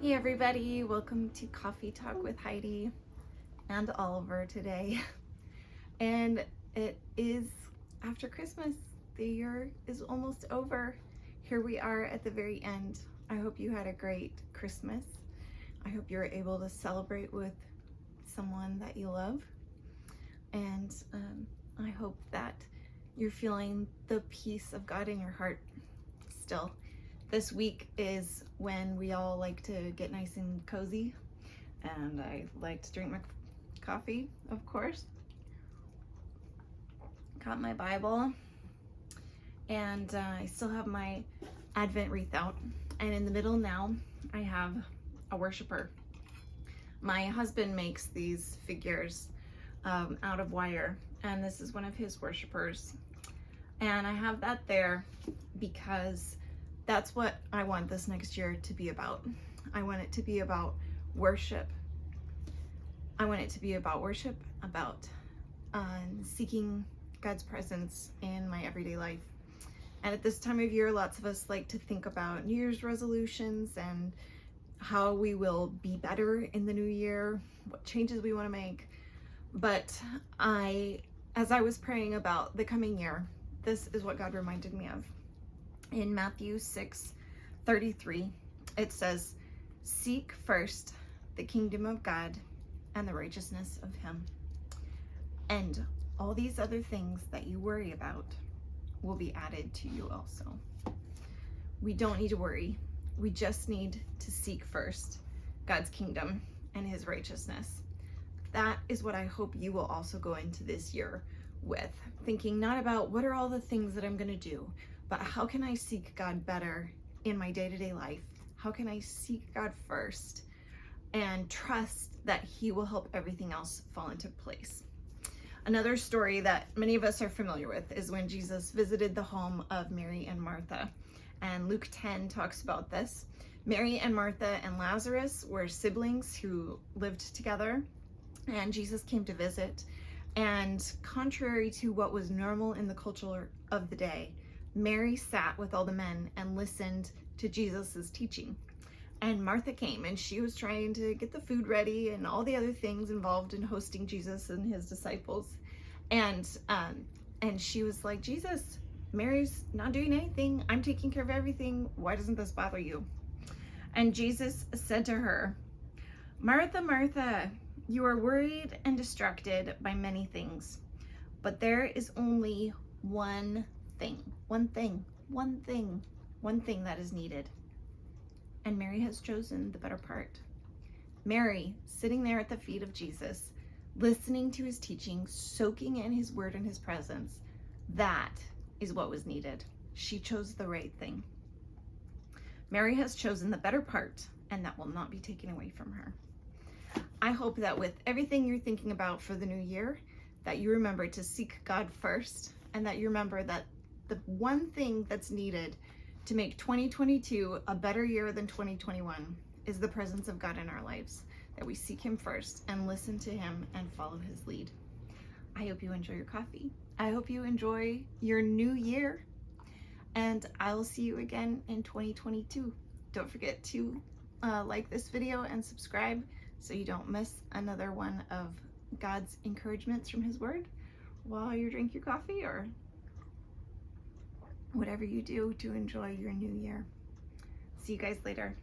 Hey everybody, welcome to Coffee Talk with Heidi and Oliver today. And it is after Christmas. The year is almost over. Here we are at the very end. I hope you had a great Christmas. I hope you were able to celebrate with someone that you love. And I hope that you're feeling the peace of God in your heart still. This week is when we all like to get nice and cozy, and I like to drink my coffee, of course. Got my Bible, and I still have my Advent wreath out, and in the middle now I have a worshiper. My husband makes these figures out of wire, and this is one of his worshipers, and I have that there because that's what I want this next year to be about. I want it to be about worship. I want it to be about worship, about seeking God's presence in my everyday life. And at this time of year, lots of us like to think about New Year's resolutions and how we will be better in the new year, what changes we want to make. But as I was praying about the coming year, this is what God reminded me of. In Matthew 6:33, it says, "Seek first the kingdom of God and the righteousness of Him, and all these other things that you worry about will be added to you also." We don't need to worry. We just need to seek first God's kingdom and His righteousness. That is what I hope you will also go into this year with, thinking not about what are all the things that I'm going to do, but how can I seek God better in my day-to-day life? How can I seek God first and trust that He will help everything else fall into place? Another story that many of us are familiar with is when Jesus visited the home of Mary and Martha. And Luke 10 talks about this. Mary and Martha and Lazarus were siblings who lived together, and Jesus came to visit. And contrary to what was normal in the culture of the day, Mary sat with all the men and listened to Jesus's teaching. And Martha came, and she was trying to get the food ready and all the other things involved in hosting Jesus and His disciples. And she was like, "Jesus, Mary's not doing anything. I'm taking care of everything. Why doesn't this bother you?" And Jesus said to her, "Martha, Martha, you are worried and distracted by many things, but there is only one thing that is needed. And Mary has chosen the better part." Mary, sitting there at the feet of Jesus, listening to His teaching, soaking in His word and His presence, that is what was needed. She chose the right thing. Mary has chosen the better part, and that will not be taken away from her. I hope that with everything you're thinking about for the new year, that you remember to seek God first, and that you remember that the one thing that's needed to make 2022 a better year than 2021 is the presence of God in our lives, that we seek Him first and listen to Him and follow His lead. I hope you enjoy your coffee. I hope you enjoy your new year, and I will see you again in 2022. Don't forget to like this video and subscribe so you don't miss another one of God's encouragements from His word while you drink your coffee or whatever you do to enjoy your new year. See you guys later.